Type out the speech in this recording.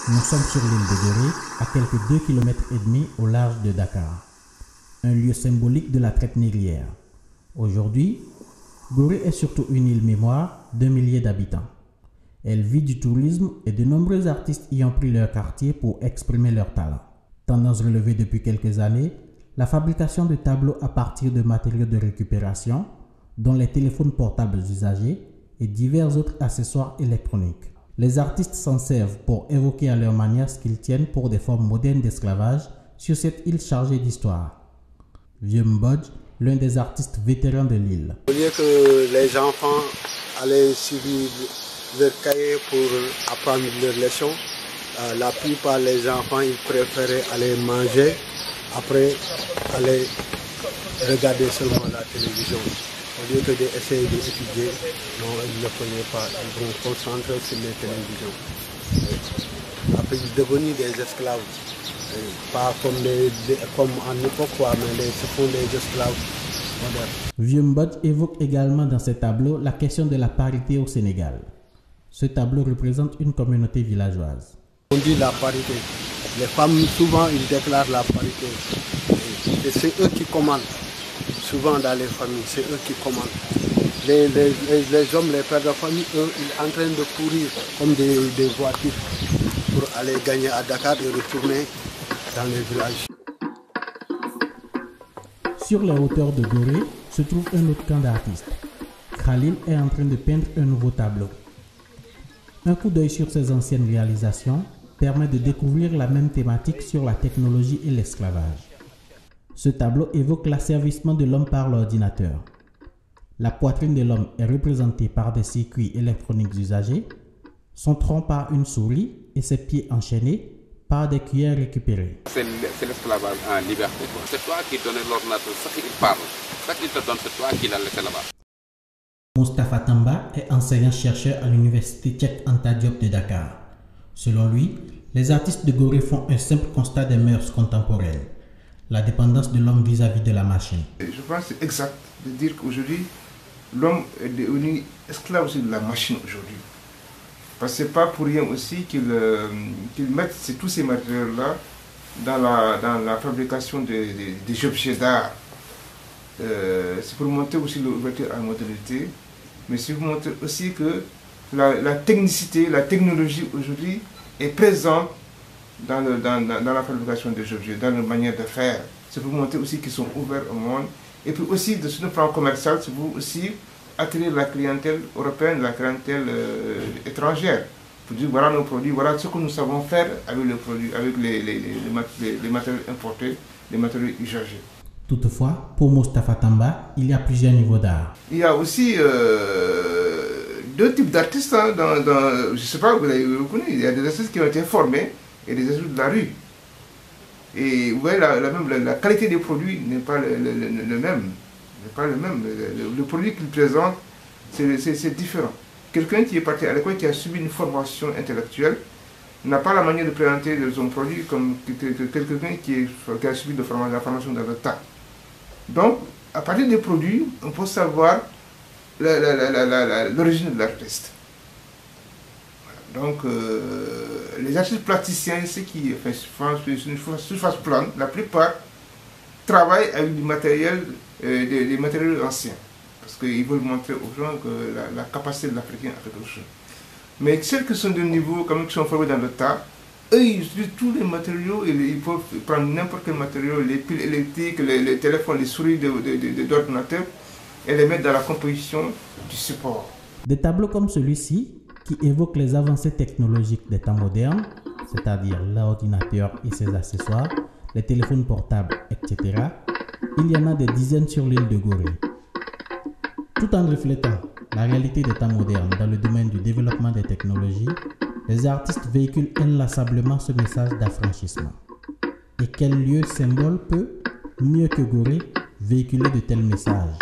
Nous sommes sur l'île de Gorée, à quelques 2,5 km au large de Dakar, un lieu symbolique de la traite négrière. Aujourd'hui, Gorée est surtout une île mémoire d'1 millier d'habitants. Elle vit du tourisme et de nombreux artistes y ont pris leur quartier pour exprimer leur talent. Tendance relevée depuis quelques années, la fabrication de tableaux à partir de matériaux de récupération, dont les téléphones portables usagés et divers autres accessoires électroniques. Les artistes s'en servent pour évoquer à leur manière ce qu'ils tiennent pour des formes modernes d'esclavage sur cette île chargée d'histoire. Vieux Mbodj, l'un des artistes vétérans de l'île. Au lieu que les enfants allaient suivre leur cahier pour apprendre leurs leçons, la plupart des enfants ils préféraient aller manger, après aller regarder seulement la télévision. Au lieu que d'essayer d'étudier, non, ils ne prenaient pas, ils vont concentrer sur les télévisions. Après, ils sont devenus des esclaves. Pas comme en époque, mais ce sont des esclaves modernes. Vieux Mbodj évoque également dans ses tableaux la question de la parité au Sénégal. Ce tableau représente une communauté villageoise. On dit la parité. Les femmes, souvent, ils déclarent la parité. Et c'est eux qui commandent. Souvent dans les familles, c'est eux qui commandent. Les hommes, les pères de famille, eux, ils sont en train de courir comme des voitures pour aller gagner à Dakar et retourner dans les villages. Sur les hauteurs de Gorée se trouve un autre camp d'artistes. Khalil est en train de peindre un nouveau tableau. Un coup d'œil sur ses anciennes réalisations permet de découvrir la même thématique sur la technologie et l'esclavage. Ce tableau évoque l'asservissement de l'homme par l'ordinateur. La poitrine de l'homme est représentée par des circuits électroniques usagés, son tronc par une souris et ses pieds enchaînés par des cuillères récupérées. C'est l'esclavage en liberté. C'est toi qui donnes l'ordinateur, ce qu'il parle. Ce qu'il te donne, c'est toi qui l'as laissé là-bas. Moustapha Tamba est enseignant-chercheur à l'université Cheikh Anta Diop de Dakar. Selon lui, les artistes de Gorée font un simple constat des mœurs contemporaines. La dépendance de l'homme vis-à-vis de la machine. Je pense que c'est exact de dire qu'aujourd'hui, l'homme est devenu esclave aussi de la machine aujourd'hui. Parce que ce n'est pas pour rien aussi qu'ils mettent tous ces matériaux-là dans la fabrication des objets d'art. C'est pour montrer aussi l'ouverture à la modernité, mais c'est pour montrer aussi que la technicité, la technologie aujourd'hui est présente dans la fabrication des objets, dans leur manière de faire. C'est pour montrer aussi qu'ils sont ouverts au monde. Et puis aussi, sur le plan commercial, c'est pour aussi attirer la clientèle européenne, la clientèle étrangère. Pour dire, voilà nos produits, voilà ce que nous savons faire avec les produits, avec les matériaux importés, les matériaux usagés. Toutefois, pour Moustapha Tamba, il y a plusieurs niveaux d'art. Il y a aussi deux types d'artistes. Hein, je ne sais pas, vous l'avez reconnu, il y a des artistes qui ont été formés et des artistes de la rue. Et vous voyez, la qualité des produits n'est pas le même. Le produit qu'ils présentent, c'est différent. Quelqu'un qui est parti à l'école, qui a subi une formation intellectuelle, n'a pas la manière de présenter son produit comme quelqu'un qui a subi la formation dans le tas. Donc, à partir des produits, on peut savoir l'origine de l'artiste. Donc, les artistes plasticiens, ceux qui font une surface plane, la plupart travaillent avec des matériaux anciens. Parce qu'ils veulent montrer aux gens que la capacité de l'Africain à faire quelque chose. Mais ceux qui sont de niveau, comme qui sont formés dans le tas, eux, ils utilisent tous les matériaux, ils peuvent prendre n'importe quel matériau, les piles électriques, les téléphones, les souris d'ordinateur, et les mettre dans la composition du support. Des tableaux comme celui-ci, qui évoquent les avancées technologiques des temps modernes, c'est-à-dire l'ordinateur et ses accessoires, les téléphones portables, etc., il y en a des dizaines sur l'île de Gorée. Tout en reflétant la réalité des temps modernes dans le domaine du développement des technologies, les artistes véhiculent inlassablement ce message d'affranchissement. Et quel lieu symbole peut, mieux que Gorée, véhiculer de tels messages?